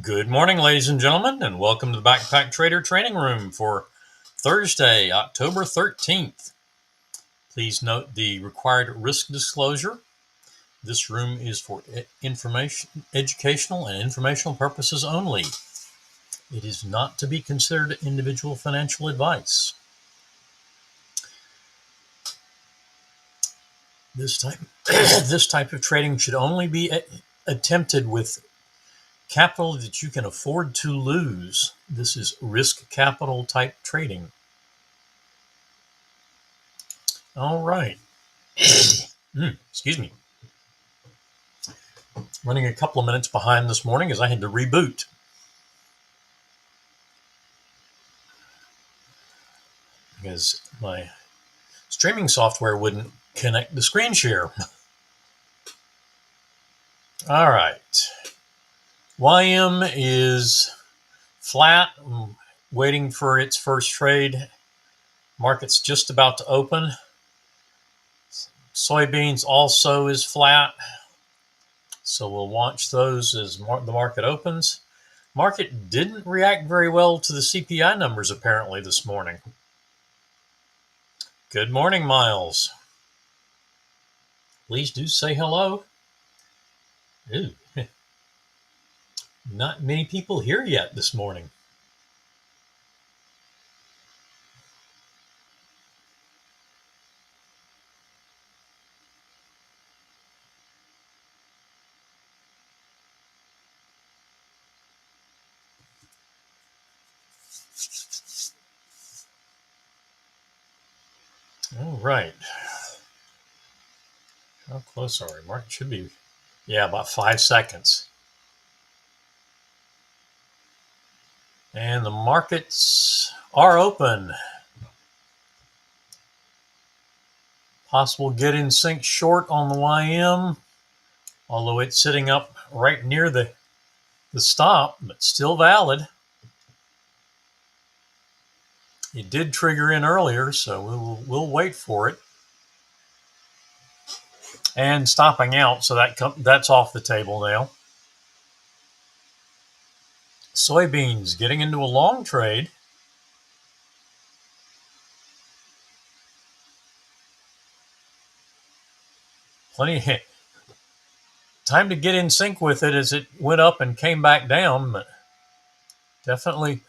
Good morning, ladies and gentlemen, and welcome to the Backpack Trader Training Room for Thursday, October 13th. Please note the required risk disclosure. This room is for educational and informational purposes only. It is not to be considered individual financial advice. This type of trading should only be attempted with capital that you can afford to lose. This is risk capital type trading. All right. Excuse me. Running a couple of minutes behind this morning as I had to reboot. Because my streaming software wouldn't connect the screen share. All right. YM is flat, waiting for its first trade. Market's just about to open. Soybeans also is flat. So we'll watch those as the market opens. Market didn't react very well to the CPI numbers apparently this morning. Good morning, Miles. Please do say hello. Ooh. Not many people here yet this morning. All right. How close are we? Market should be, about 5 seconds. And the markets are open. Possible get in sync short on the YM, although it's sitting up right near the stop, but still valid. It did trigger in earlier, so we'll wait for it. And stopping out, so that's off the table now. Soybeans getting into a long trade. Plenty of time to get in sync with it as it went up and came back down, but definitely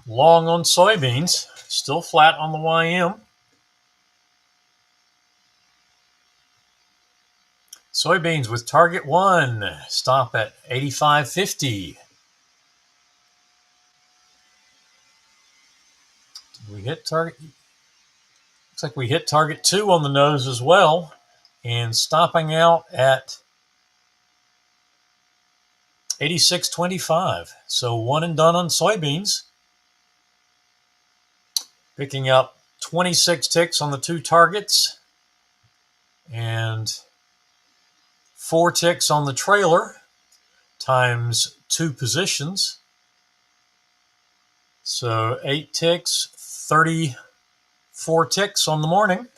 long on soybeans. Still flat on the YM. Soybeans with target 1, stop at 85.50. Did we hit target? Looks like we hit target 2 on the nose as well, and stopping out at 86.25. So one and done on soybeans. Picking up 26 ticks on the 2 targets and 4 ticks on the trailer times 2 positions. So 8 ticks, 34 ticks on the morning.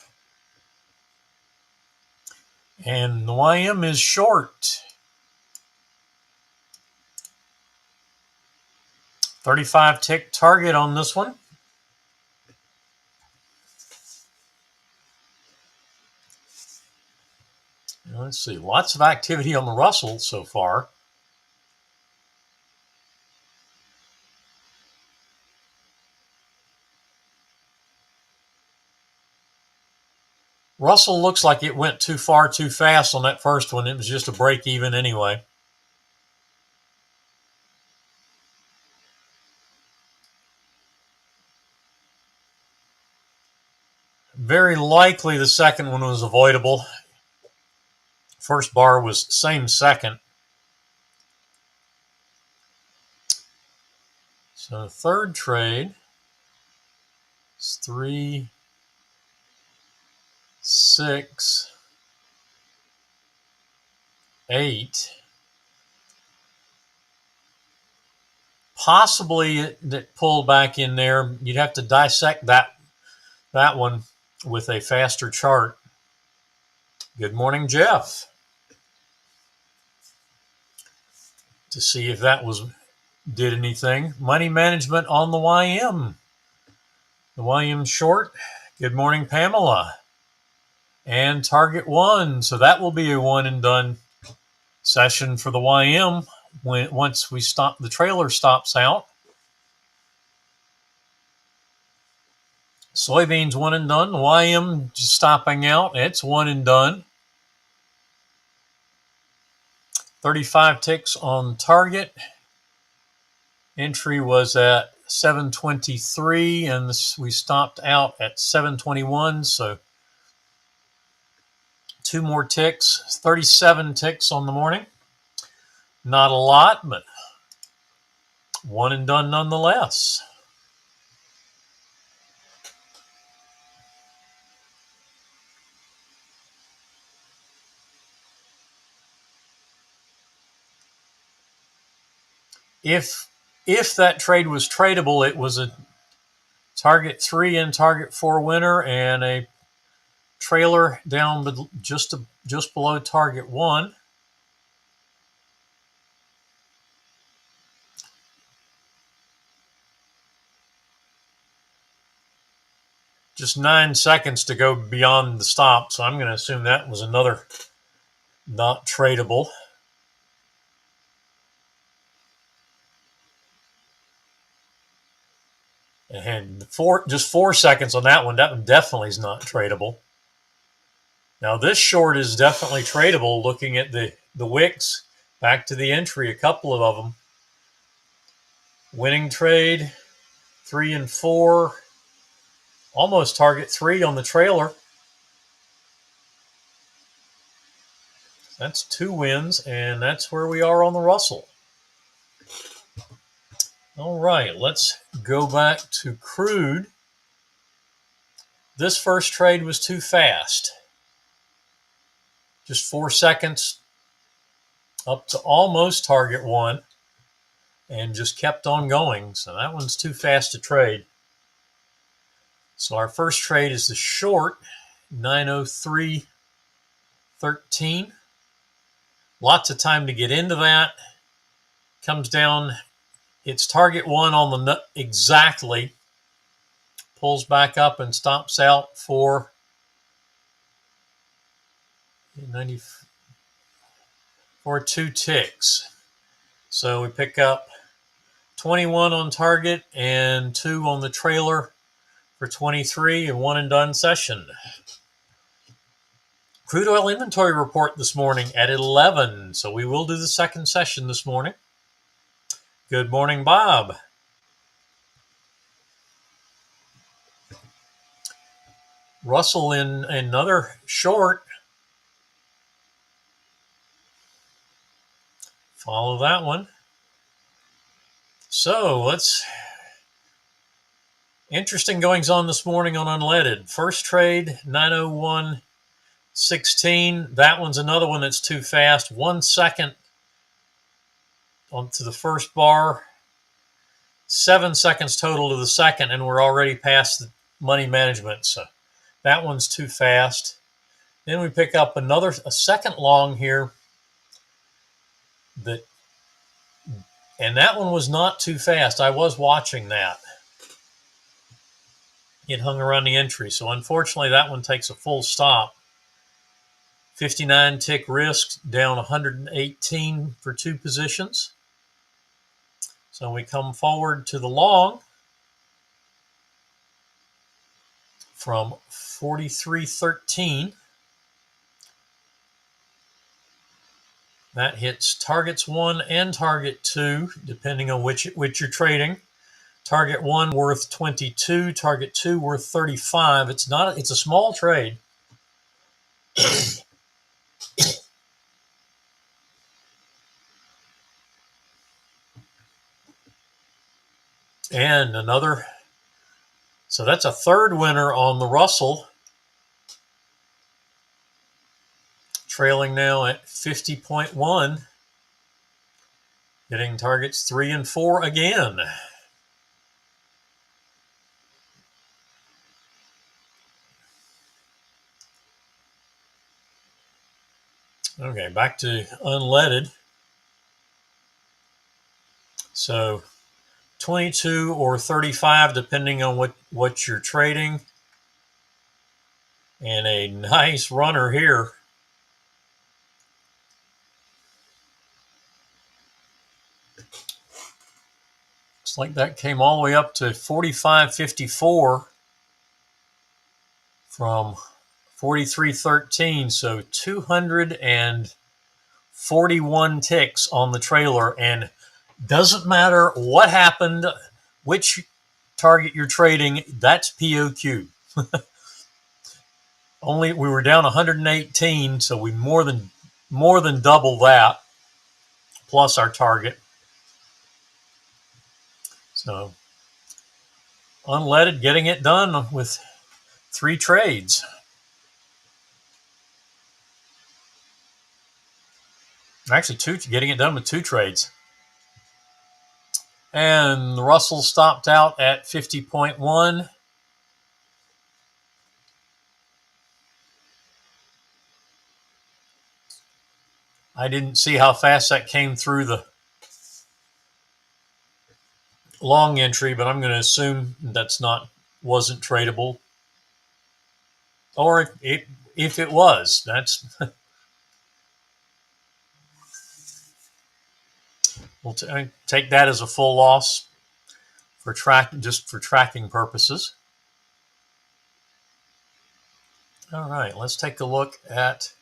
And the YM is short. 35 tick target on this one. Let's see, lots of activity on the Russell so far. Russell looks like it went too far too fast on that first one. It was just a break even anyway. Very likely the second one was avoidable. First bar was same second. So the third trade is 3, 6, 8. Possibly it pulled back in there. You'd have to dissect that one with a faster chart. Good morning, Jeff. to see if that did anything. Money management on the YM. The YM short. Good morning, Pamela. And target one. So that will be a one and done session for the YM once we stop, the trailer stops out. Soybeans one and done. YM just stopping out. It's one and done. 35 ticks on target. Entry was at 723 and we stopped out at 721. So 2 more ticks. 37 ticks on the morning. Not a lot, but one and done nonetheless. If that trade was tradable, it was a target 3 and target 4 winner and a trailer down just below target 1. Just 9 seconds to go beyond the stop, so I'm going to assume that was another not tradable. And just 4 seconds on that one. That one definitely is not tradable. Now this short is definitely tradable. Looking at the wicks, back to the entry, a couple of them. Winning trade, 3 and 4, almost target 3 on the trailer. That's 2 wins, and that's where we are on the Russell. All right, let's go back to crude. This first trade was too fast. Just 4 seconds up to almost target 1 and just kept on going. So that one's too fast to trade. So our first trade is the short, 903.13. Lots of time to get into that. Comes down, it's target 1 on the exactly. Pulls back up and stops out for 2 ticks. So we pick up 21 on target and 2 on the trailer for 23, and one and done session. Crude oil inventory report this morning at 11. So we will do the second session this morning. Good morning, Bob. Russell in another short. Follow that one. So interesting goings on this morning on unleaded. First trade, 901.16. That one's another one that's too fast. 1 second onto the first bar. 7 seconds total to the second, and we're already past the money management. So that one's too fast. Then we pick up a second long here. And that one was not too fast. I was watching that. It hung around the entry. So unfortunately, that one takes a full stop. 59 tick risk, down 118 for 2 positions. So we come forward to the long from 43.13. That hits targets 1 and target 2, depending on which you're trading. Target 1 worth 22, target 2 worth 35. It's a small trade. And so that's a third winner on the Russell. Trailing now at 50.1. Hitting targets 3 and 4 again. Okay, back to unleaded. So 22 or 35, depending on what you're trading. And a nice runner here. Looks like that came all the way up to 45.54 from 43.13. So 241 ticks on the trailer. And doesn't matter what happened, which target you're trading, that's POQ. Only we were down 118, so we more than double that plus our target. So unleaded, getting it done with 3 trades. Actually, getting it done with 2 trades. And the Russell stopped out at 50.1. I didn't see how fast that came through the long entry, but I'm going to assume wasn't tradable. Or if it was, that's we'll take that as a full loss for tracking purposes. All right, let's take a look at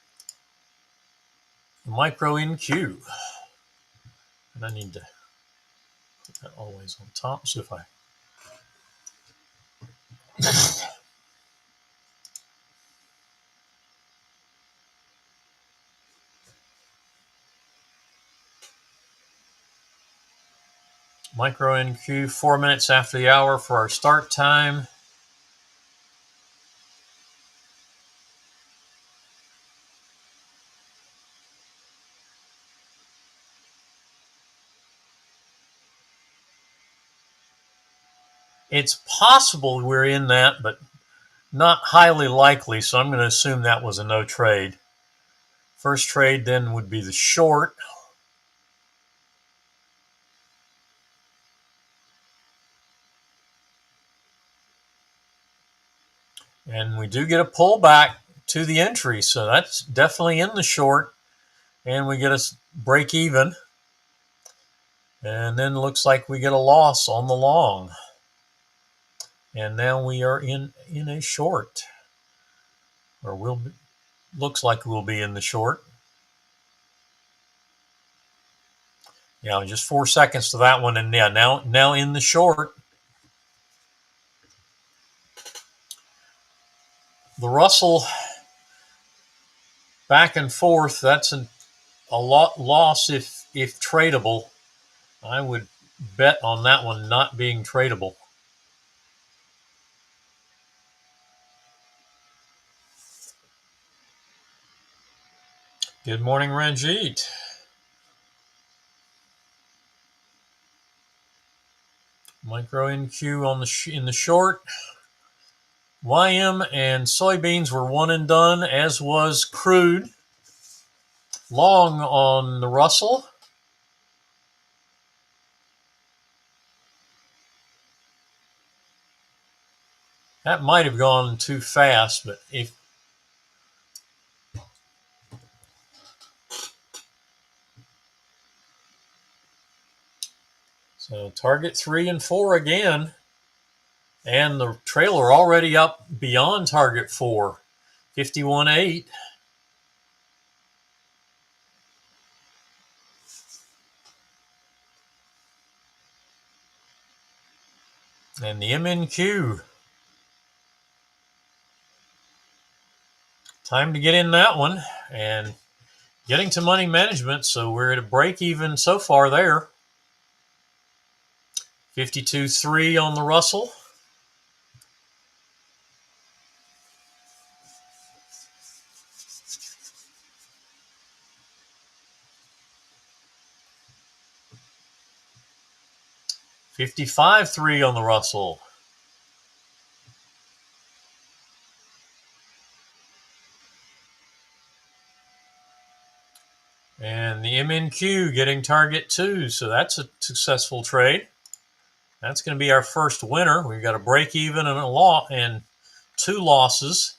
the micro NQ. And I need to put that always on top. So if I micro NQ, 4 minutes after the hour for our start time. It's possible we're in that, but not highly likely, so I'm going to assume that was a no trade. First trade then would be the short. And we do get a pullback to the entry, so that's definitely in the short. And we get a break even. And then looks like we get a loss on the long. And now we are in a short. Or looks like we'll be in the short. Yeah, just 4 seconds to that one, and yeah, now in the short. The Russell back and forth, that's a loss if tradable. I would bet on that one not being tradable. Good morning, Ranjit. Micro NQ on in the short. YM and soybeans were one and done, as was crude. Long on the Russell. That might have gone too fast, but so target 3 and 4 again. And the trailer already up beyond target 4, 51.8. And the MNQ. Time to get in that one and getting to money management. So we're at a break even so far there. 52.3 on the Russell. $55.3 on the Russell. And the MNQ getting target 2, so that's a successful trade. That's going to be our first winner. We've got a break even and a loss and 2 losses.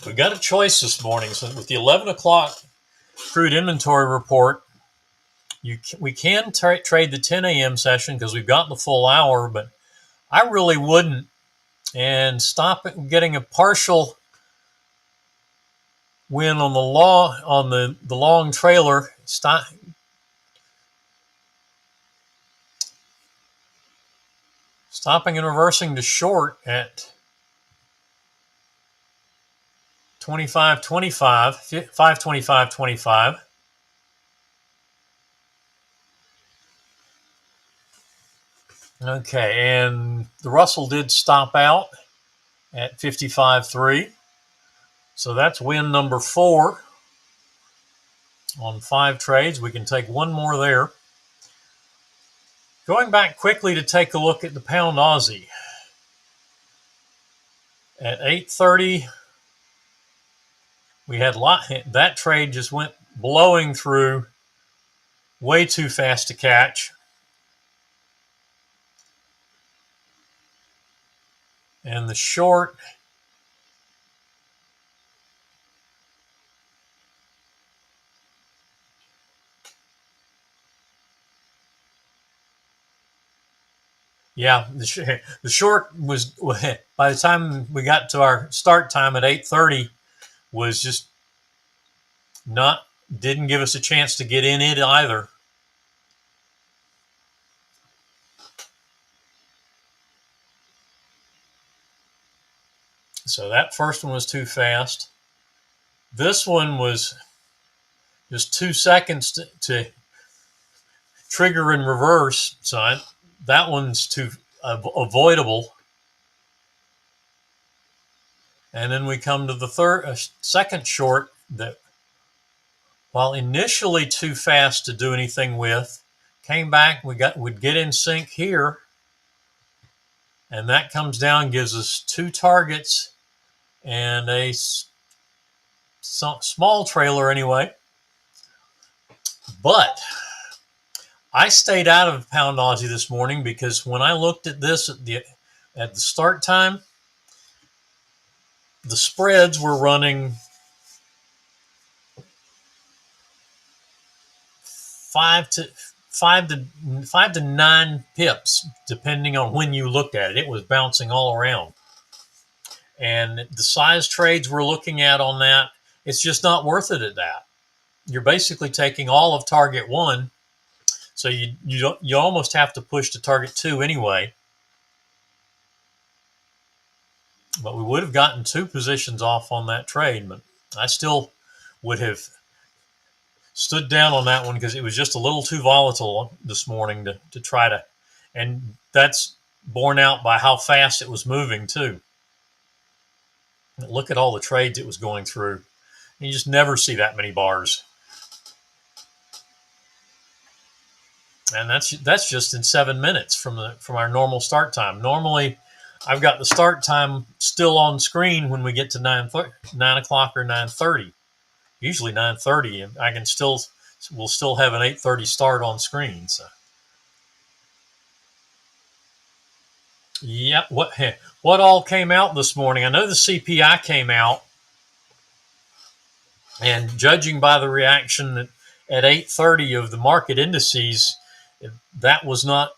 We got a choice this morning. So with the 11 o'clock crude inventory report, we can trade the 10 a.m. session because we've got the full hour, but I really wouldn't. And stop getting a partial win on the long trailer. Stopping and reversing to short at 25.25, 525.25. Okay, and the Russell did stop out at 55.3. So that's win number 4 on 5 trades. We can take one more there. Going back quickly to take a look at the pound Aussie. At 8:30, we had that trade just went blowing through, way too fast to catch. And the short, yeah, the short was, by the time we got to our start time at 8:30, was just didn't give us a chance to get in it either. So that first one was too fast. This one was just 2 seconds to trigger and reverse. So that one's too avoidable. And then we come to the second short that, while initially too fast to do anything with, came back. We'd get in sync here, and that comes down, gives us 2 targets and a small trailer anyway. But I stayed out of pound Aussie this morning because when I looked at this at the start time, the spreads were running 5 to 9 pips, depending on when you looked at it. It was bouncing all around. And the size trades we're looking at on that, it's just not worth it at that. You're basically taking all of target 1, so you almost have to push to target 2 anyway. But we would have gotten 2 positions off on that trade, but I still would have stood down on that one because it was just a little too volatile this morning to try to, and that's borne out by how fast it was moving too. Look at all the trades it was going through. You just never see that many bars. And that's just in 7 minutes from our normal start time. Normally, I've got the start time still on screen when we get to 9 o'clock or 9:30. Usually 9:30, and we'll still have an 8:30 start on screen. So, yeah, what all came out this morning? I know the CPI came out, and judging by the reaction at 8:30 of the market indices, that was not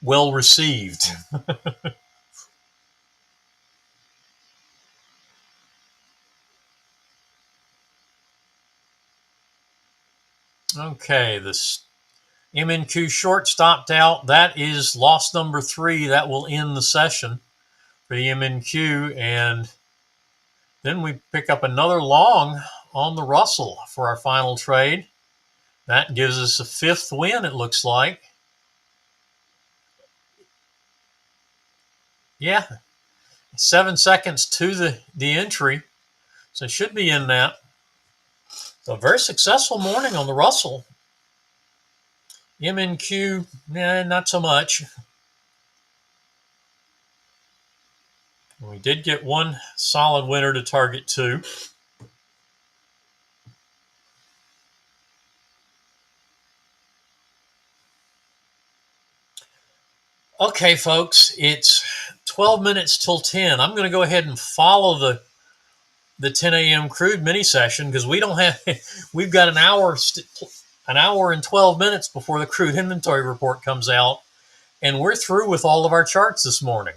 well received. Okay, this MNQ short stopped out. That is loss number 3. That will end the session for the MNQ. And then we pick up another long on the Russell for our final trade. That gives us a 5th win, it looks like. Yeah, 7 seconds to the entry. So it should be in that. So a very successful morning on the Russell. MNQ, not so much. We did get one solid winner to target 2. Okay, folks, it's 12 minutes till 10. I'm going to go ahead and follow the 10 a.m. crude mini session because we've got an hour and 12 minutes before the crude inventory report comes out, and we're through with all of our charts this morning.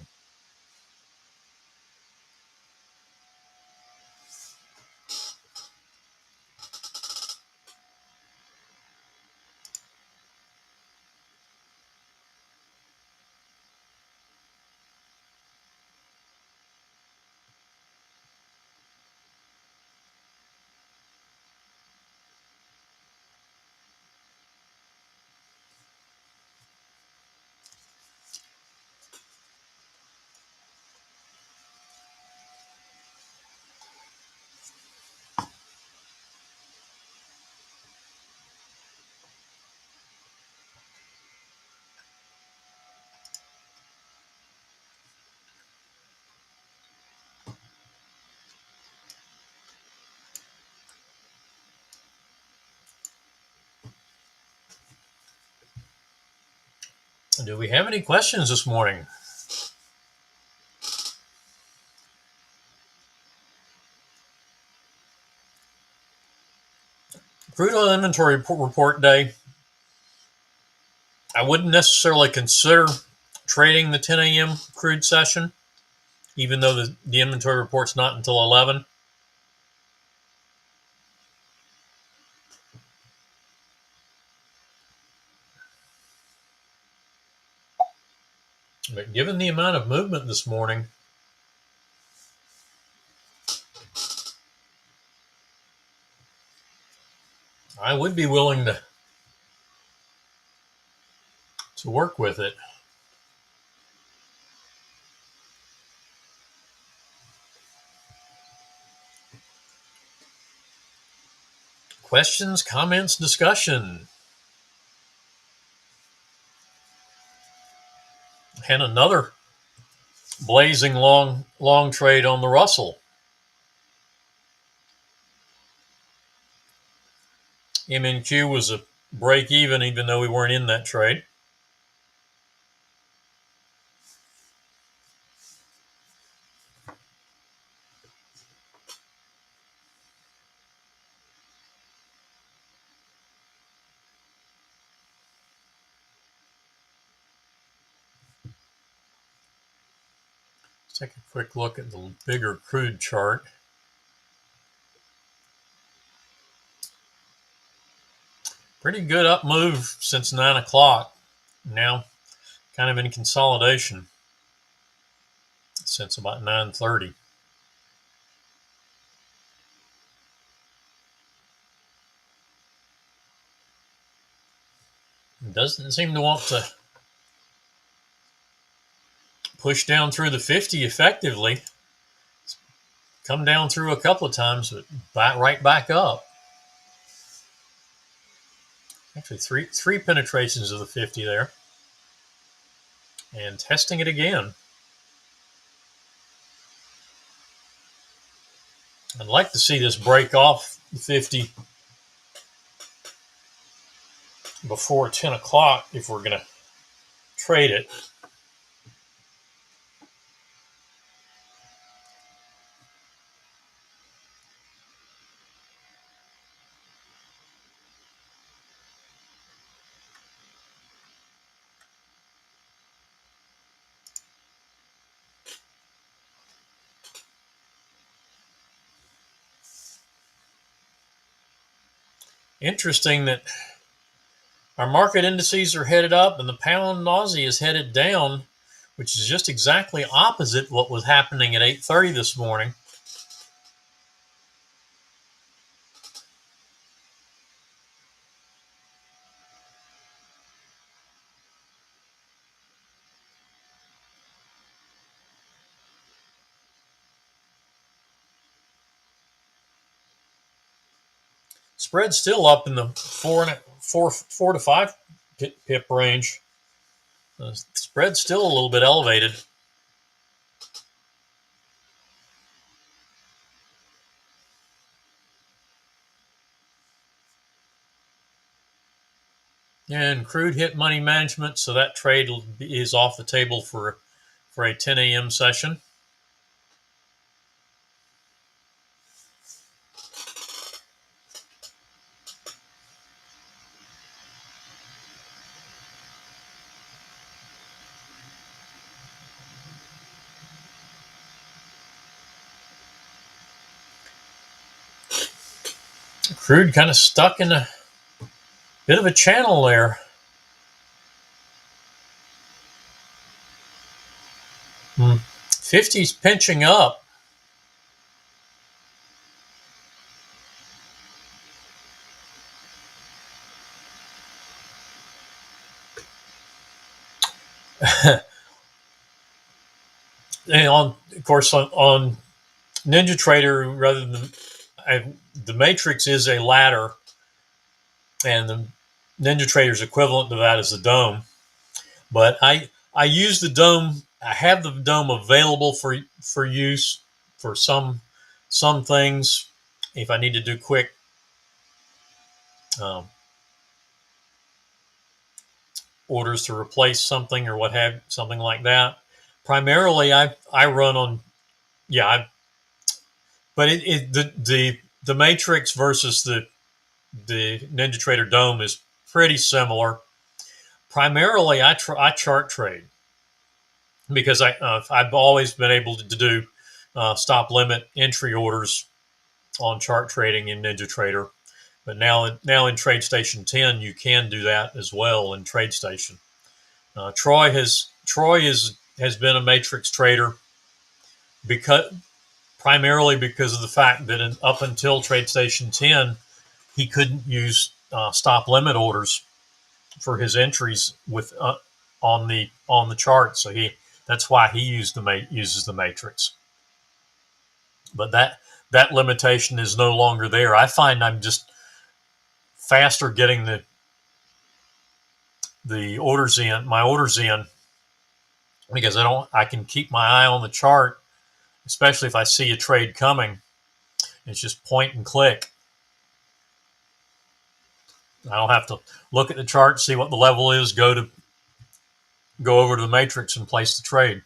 Do we have any questions this morning? Crude oil inventory report day. I wouldn't necessarily consider trading the 10 a.m. crude session, even though the inventory report's not until 11. But given the amount of movement this morning, I would be willing to work with it. Questions, comments, discussion. And another blazing long trade on the Russell. MNQ was a break even though we weren't in that trade. Let's take a quick look at the bigger crude chart. Pretty good up move since 9 o'clock. Now kind of in consolidation since about 9:30. It doesn't seem to want to push down through the 50 effectively. It's come down through a couple of times, but right back up. Actually, three penetrations of the 50 there. And testing it again. I'd like to see this break off the 50 before 10 o'clock if we're going to trade it. Interesting that our market indices are headed up and the pound Aussie is headed down, which is just exactly opposite what was happening at 8:30 this morning. Spread's still up in the four to five pip range. The spread's still a little bit elevated. And crude hit money management, so that trade is off the table for a 10 a.m. session. Crude kind of stuck in a bit of a channel there. Hmm. 50's pinching up. And of course, on NinjaTrader, rather than the matrix is a ladder, and the NinjaTrader's equivalent to that is the dome. But I use the dome. I have the dome available for use for some things if I need to do quick um, orders to replace something or something like that. Primarily, I run on but the matrix versus the NinjaTrader dome is pretty similar. Primarily, I chart trade because I've always been able to do stop limit entry orders on chart trading in NinjaTrader, but now in TradeStation 10 you can do that as well in TradeStation. Troy has been a matrix trader primarily because of the fact that up until TradeStation 10 he couldn't use stop limit orders for his entries with on the chart, so that's why he uses the matrix. But that limitation is no longer there. I find I'm just faster getting my orders in because I can keep my eye on the chart, especially if I see a trade coming. It's just point and click. I don't have to look at the chart, see what the level is, go over to the matrix and place the trade.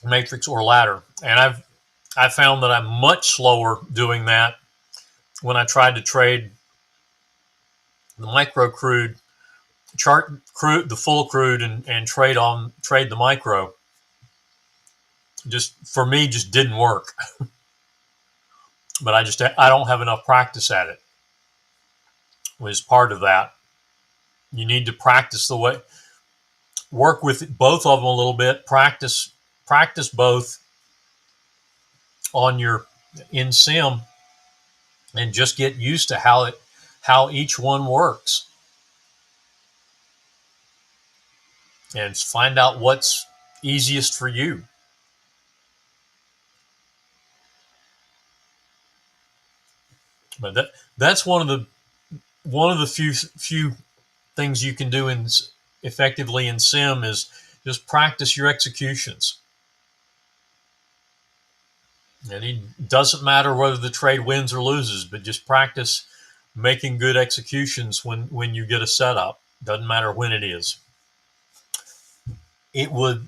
Matrix or ladder. And I've found that I'm much slower doing that when I tried to trade the micro crude, chart crude, the full crude, and trade the micro. Just for me, just didn't work. But I don't have enough practice at it. Was part of that. You need to practice work with both of them a little bit. Practice both on your in sim, and just get used to how each one works, and find out what's easiest for you. But that's one of the few things you can do effectively in sim is just practice your executions. And it doesn't matter whether the trade wins or loses, but just practice making good executions when you get a setup. Doesn't matter when it is. It would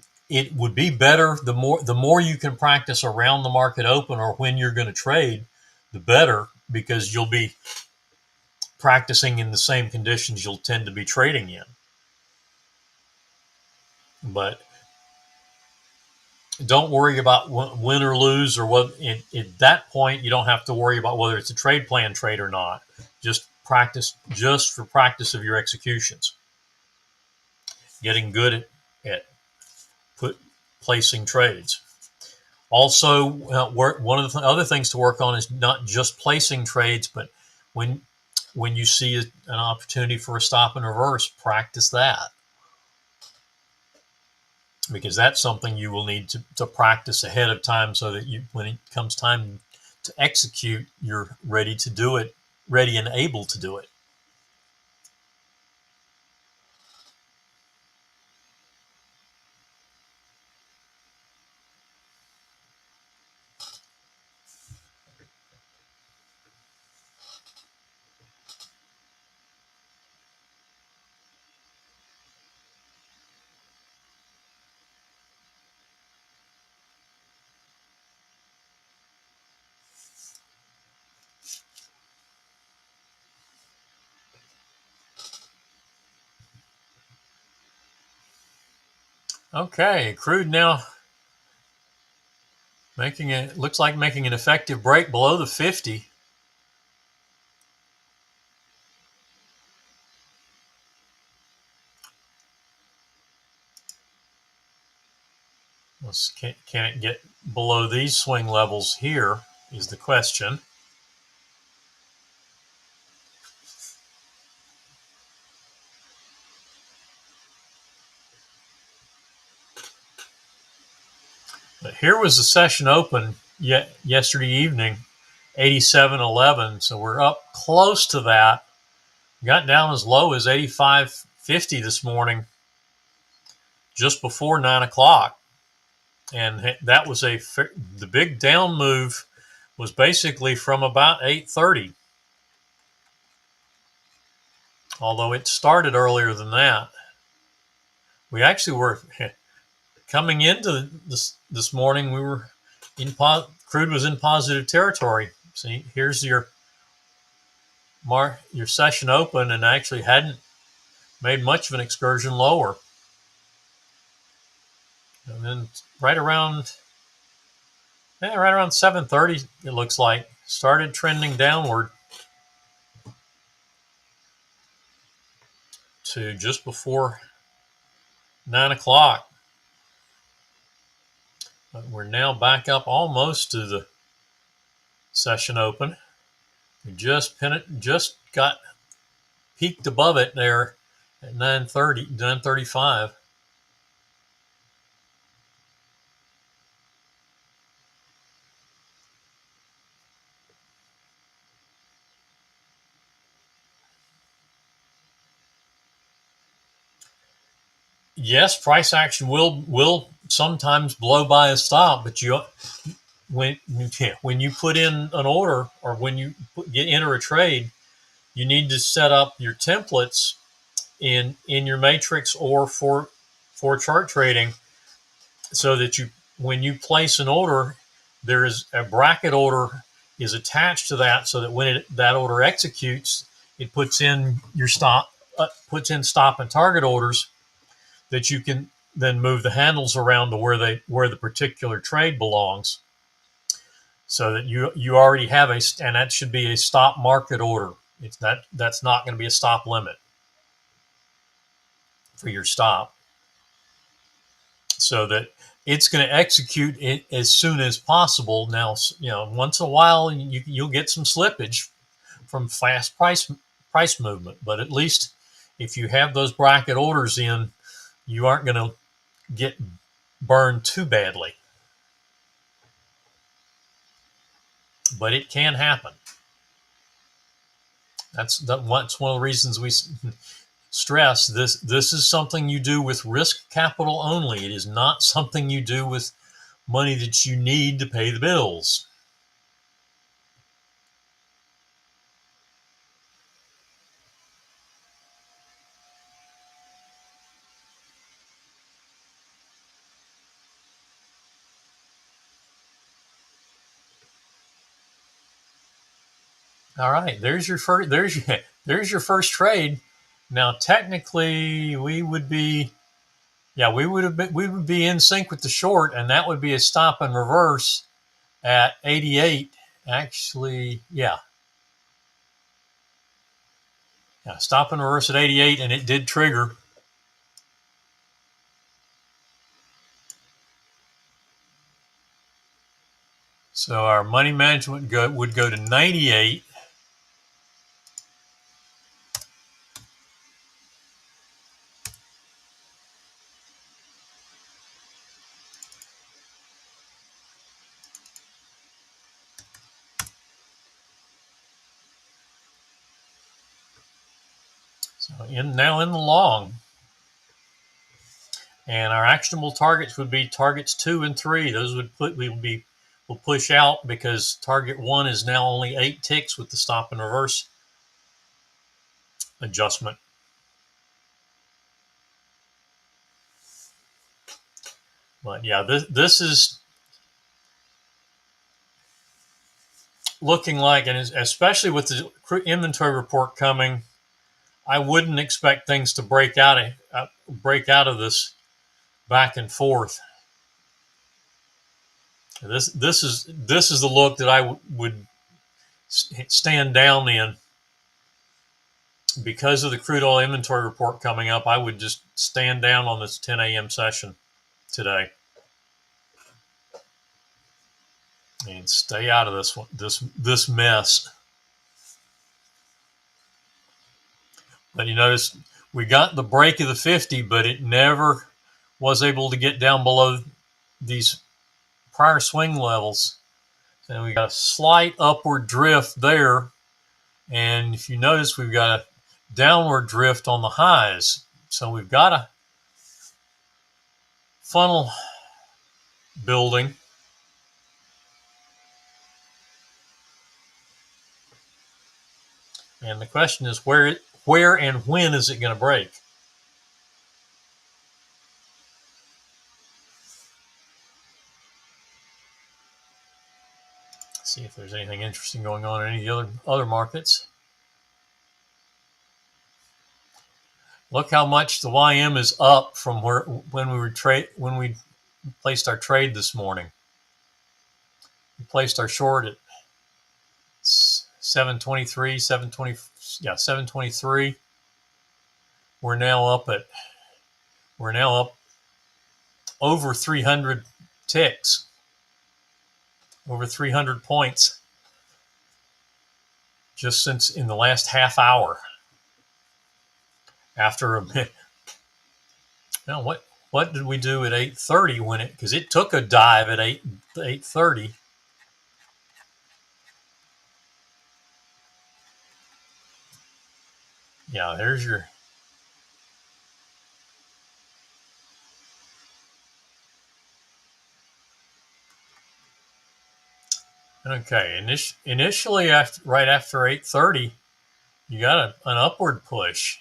be better the more you can practice around the market open or when you're going to trade, the better, because you'll be practicing in the same conditions you'll tend to be trading in. But don't worry about win or lose, or what. At that point, you don't have to worry about whether it's a trade plan trade or not. Just practice, just for practice of your executions. Getting good at placing trades. Also, one of the other things to work on is not just placing trades, but when you see an opportunity for a stop and reverse, practice that. because that's something you will need to practice ahead of time so that when it comes time to execute, you're ready to do it, ready and able to do it. Okay, crude now looks like making an effective break below the 50. Can it get below these swing levels here is the question. But here was the session open yesterday evening, 87.11. So we're up close to that. Got down as low as 85.50 this morning, just before 9 o'clock. And that was the big down move was basically from about 8:30. Although it started earlier than that. We actually were coming into this morning. We were crude was in positive territory. See, here's your session open, and actually hadn't made much of an excursion lower. And then right around 7:30, it looks like started trending downward to just before 9 o'clock. But we're now back up almost to the session open. We just got peaked above it there at 9:35. Yes, price action will sometimes blow by a stop, but when you put in an order or when you enter a trade, you need to set up your templates in your matrix or for chart trading, so that when you place an order, there is a bracket order is attached to that, so that when that order executes, it puts in your stop and target orders that you can then move the handles around to where the particular trade belongs, so that you already have and that should be a stop market order. That's not going to be a stop limit for your stop, so that it's going to execute it as soon as possible. Now, once in a while you'll get some slippage from fast price movement, but at least if you have those bracket orders in, you aren't going to get burned too badly. But it can happen. That's one of the reasons we stress this. This is something you do with risk capital only. It is not something you do with money that you need to pay the bills. All right, there's your first trade. Now, technically, we would be in sync with the short, and that would be a stop and reverse at 88. Actually, stop and reverse at 88, and it did trigger. So our money management would go to 98. So now in the long. And our actionable targets would be targets 2 and 3. Those will push out because target 1 is now only 8 ticks with the stop and reverse adjustment. But yeah, this is looking like, and especially with the inventory report coming, I wouldn't expect things to break out of this back and forth. This is the look that I would stand down in. Because of the crude oil inventory report coming up, I would just stand down on this 10 a.m. session today and stay out of this mess. But you notice we got the break of the 50, but it never was able to get down below these prior swing levels. And we got a slight upward drift there. And if you notice, we've got a downward drift on the highs. So we've got a funnel building. And the question is where and when is it going to break? See if there's anything interesting going on in any of the other markets. Look how much the YM is up from when we placed our trade this morning. We placed our short at 723. We're now up over 300 ticks, over 300 points just since in the last half hour. After a bit, now what did we do at 8:30 because it took a dive at 8:30. Yeah, there's your. Okay, initially right after 8:30, you got an upward push.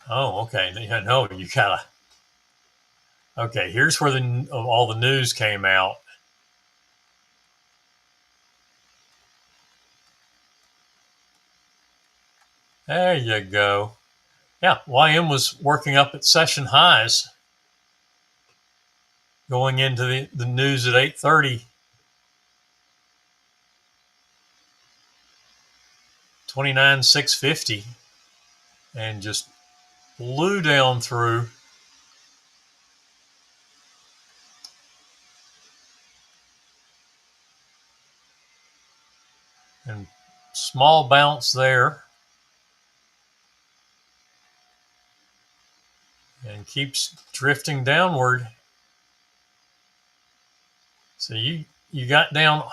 Oh, okay. No, you gotta. Okay, here's where all the news came out. There you go. Yeah, YM was working up at session highs going into the news at 8:30. 29,650 and just blew down through. And small bounce there. And keeps drifting downward. So you got down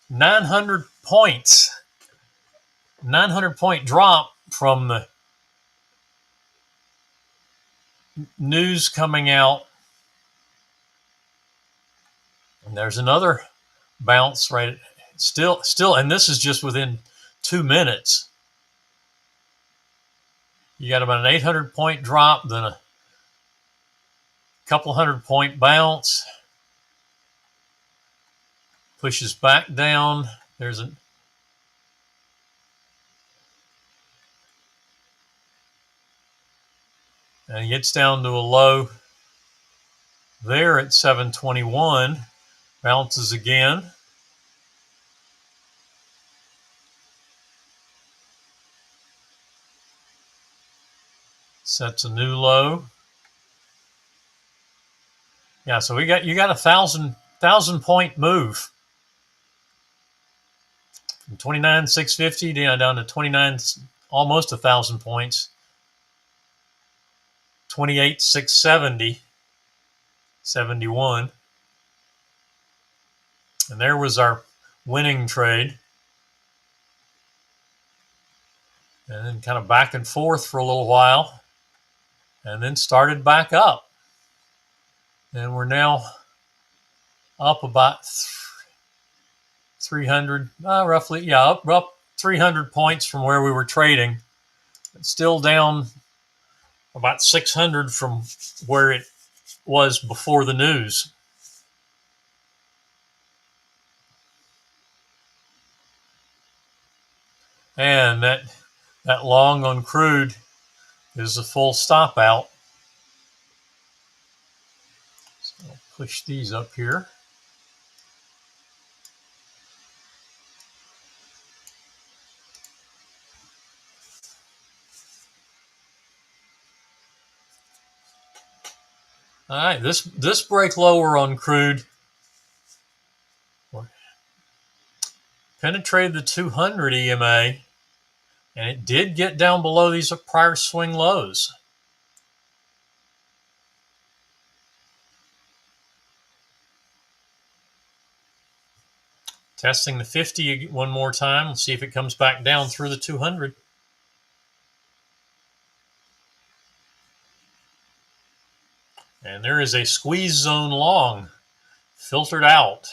900 points. 900 point drop from the news coming out. And there's another bounce right still, and this is just within 2 minutes. You got about an 800 point drop, then a couple 100 point bounce. Pushes back down. There's and it gets down to a low there at 721. Bounces again. Sets a new low. Yeah, so you got a 1,000 point move from 29,650 down to 29, almost 1,000 points. 28,670, 71, and there was our winning trade. and then kind of back and forth for a little while, and then started back up. And we're now up about 300, roughly, yeah, up 300 points from where we were trading. It's still down about 600 from where it was before the news. And that long on crude is a full stop out. So I'll push these up here. All right, this break lower on crude penetrated the 200 EMA, and it did get down below these prior swing lows. Testing the 50 one more time. Let's see if it comes back down through the 200. And there is a squeeze zone long filtered out.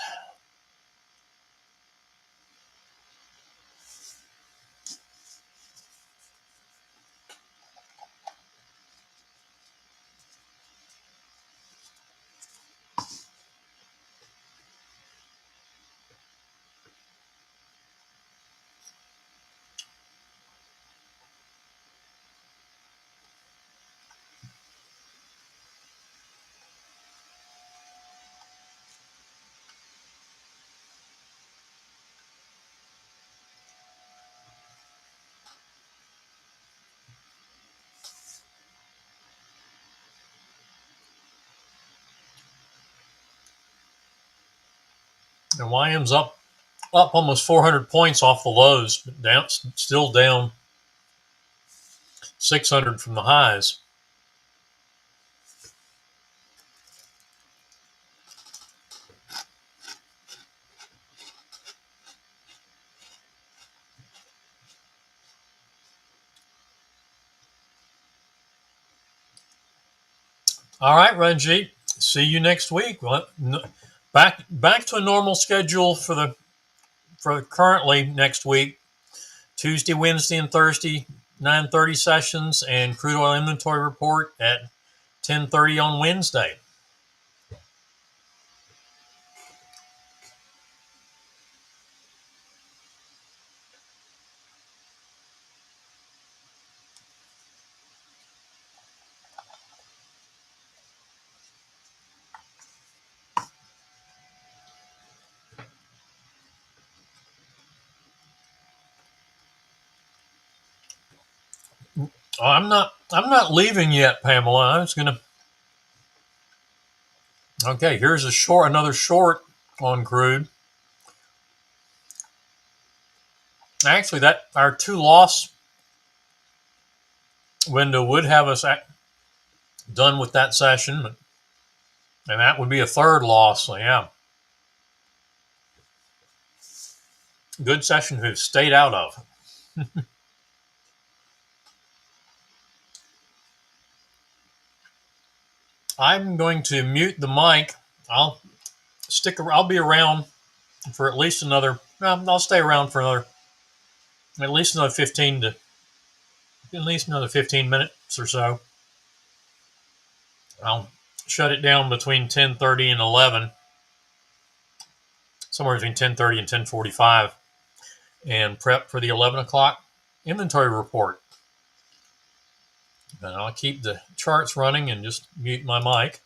And YM's up almost 400 points off the lows, but still down 600 from the highs. All right, Ranjit. See you next week. Back to a normal schedule for currently next week. Tuesday, Wednesday, and Thursday, 9:30 sessions, and crude oil inventory report at 10:30 on Wednesday. I'm not leaving yet, Pamela. I was gonna. Okay, here's another short on crude. Actually, that our 2-loss window would have us done with that session, and that would be a 3rd loss. So yeah, good session to have stayed out of. I'm going to mute the mic. I'll be around for at least another. I'll stay around for at least another 15 minutes or so. I'll shut it down between 10:30 and 11, somewhere between 10:30 and 10:45, and prep for the 11 o'clock inventory report. And I'll keep the charts running and just mute my mic.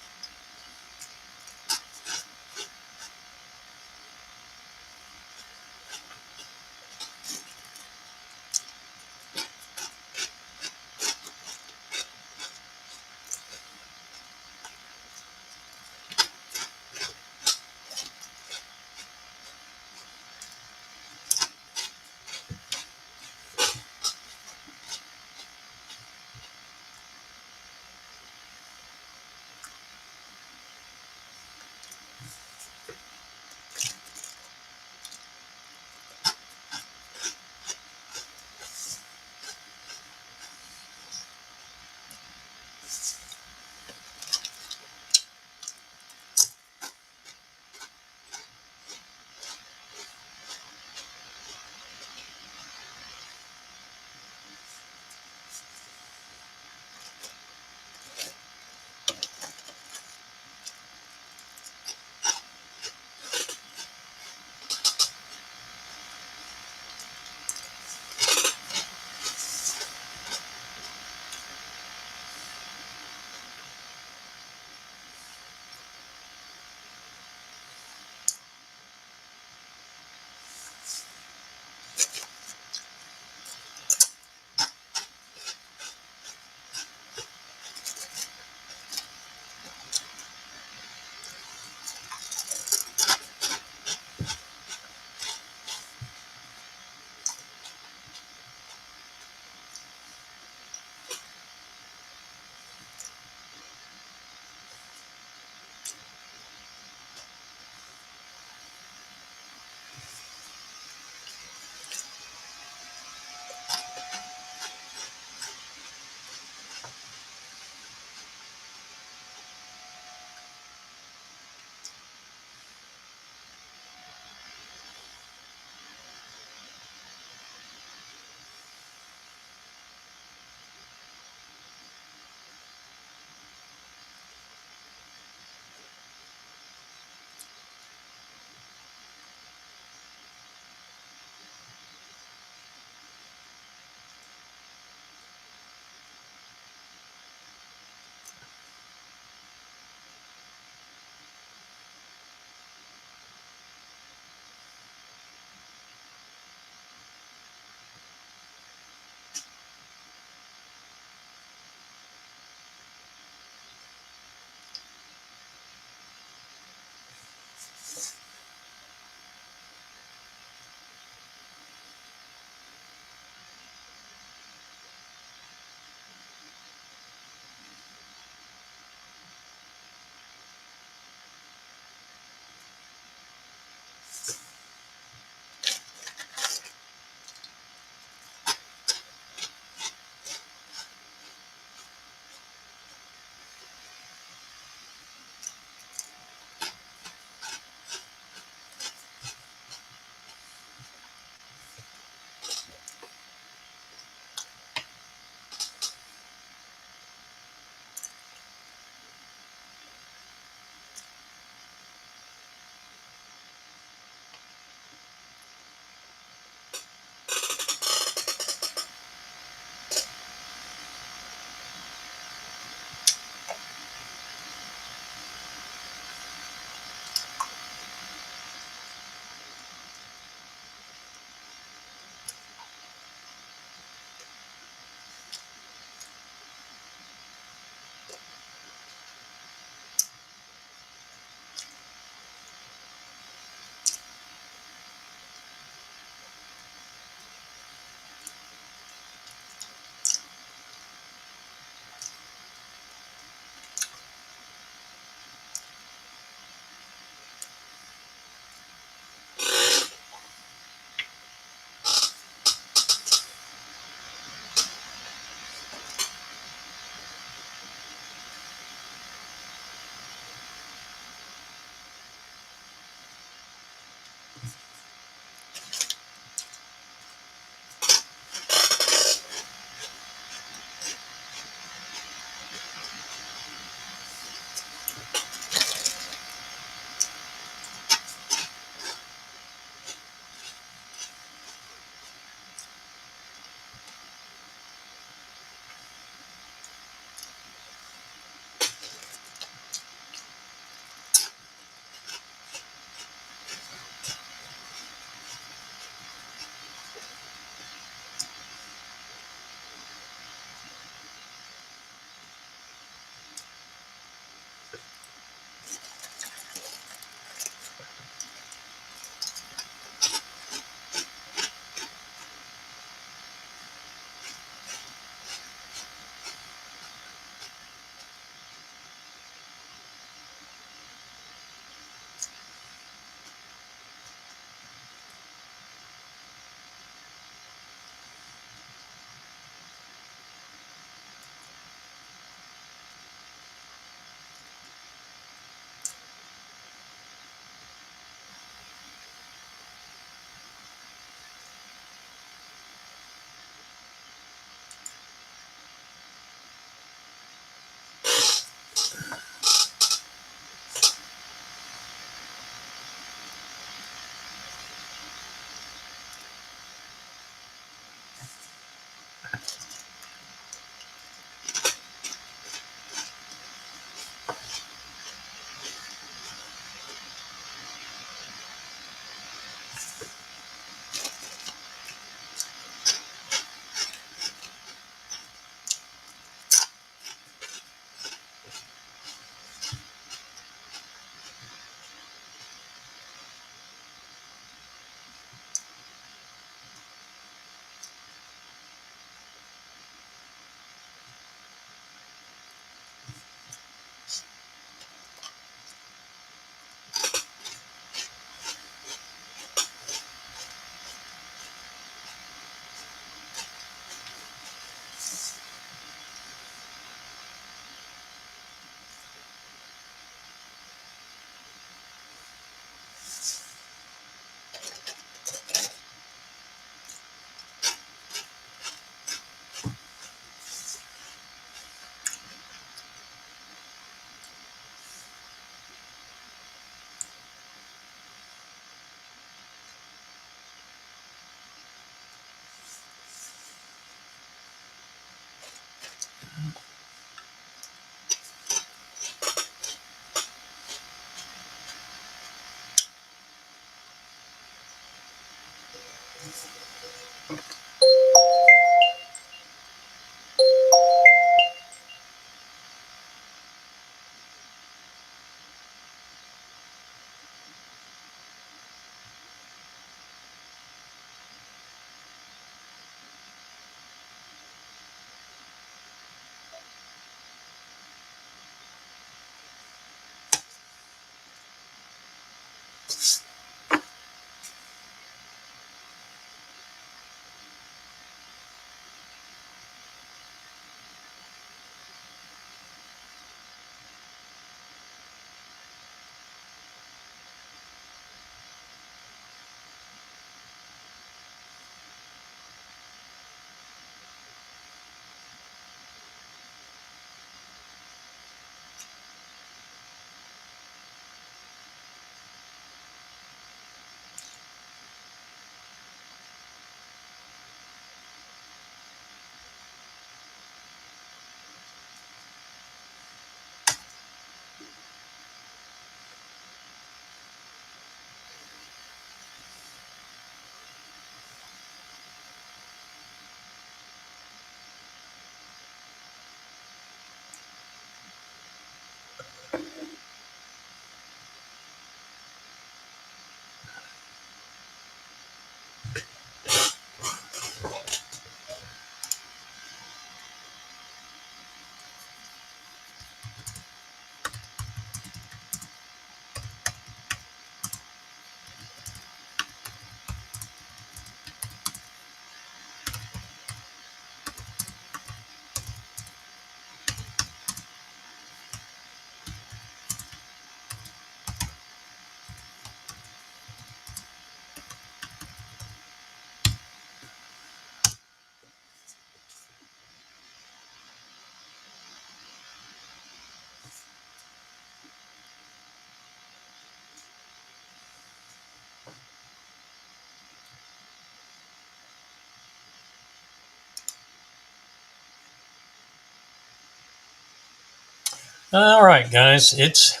All right, guys, it's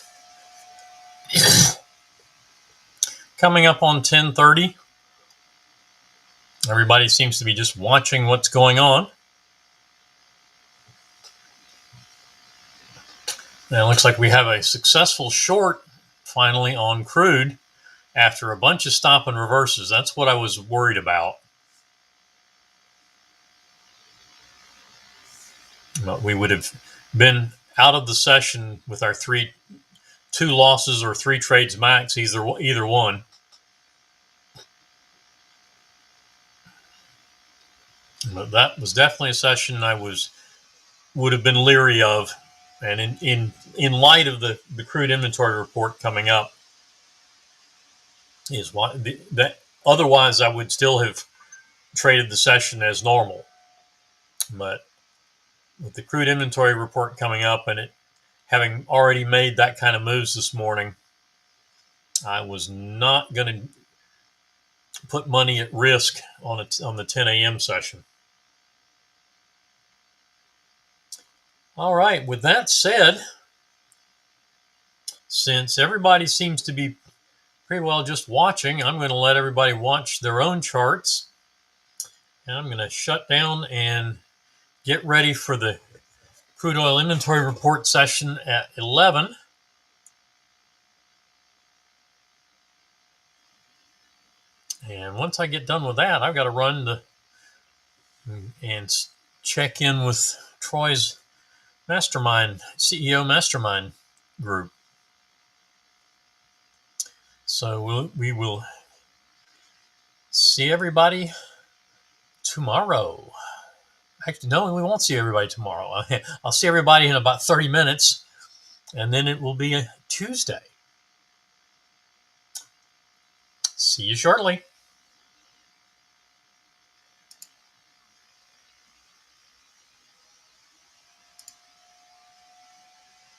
coming up on 10:30. Everybody seems to be just watching what's going on. And it looks like we have a successful short finally on crude after a bunch of stop and reverses. That's what I was worried about. But we would have been out of the session with our two losses or 3 trades max, either one. But that was definitely a session I would have been leery of, and in light of the crude inventory report coming up, is why that otherwise I would still have traded the session as normal. But with the crude inventory report coming up and it having already made that kind of moves this morning, I was not going to put money at risk on the 10 a.m. session. All right, with that said, since everybody seems to be pretty well just watching, I'm going to let everybody watch their own charts. And I'm going to shut down and get ready for the crude oil inventory report session at 11. And once I get done with that, I've got to run and check in with Troy's mastermind, CEO mastermind group. So we will see everybody tomorrow. Actually, no, we won't see everybody tomorrow. I'll see everybody in about 30 minutes, and then it will be a Tuesday. See you shortly.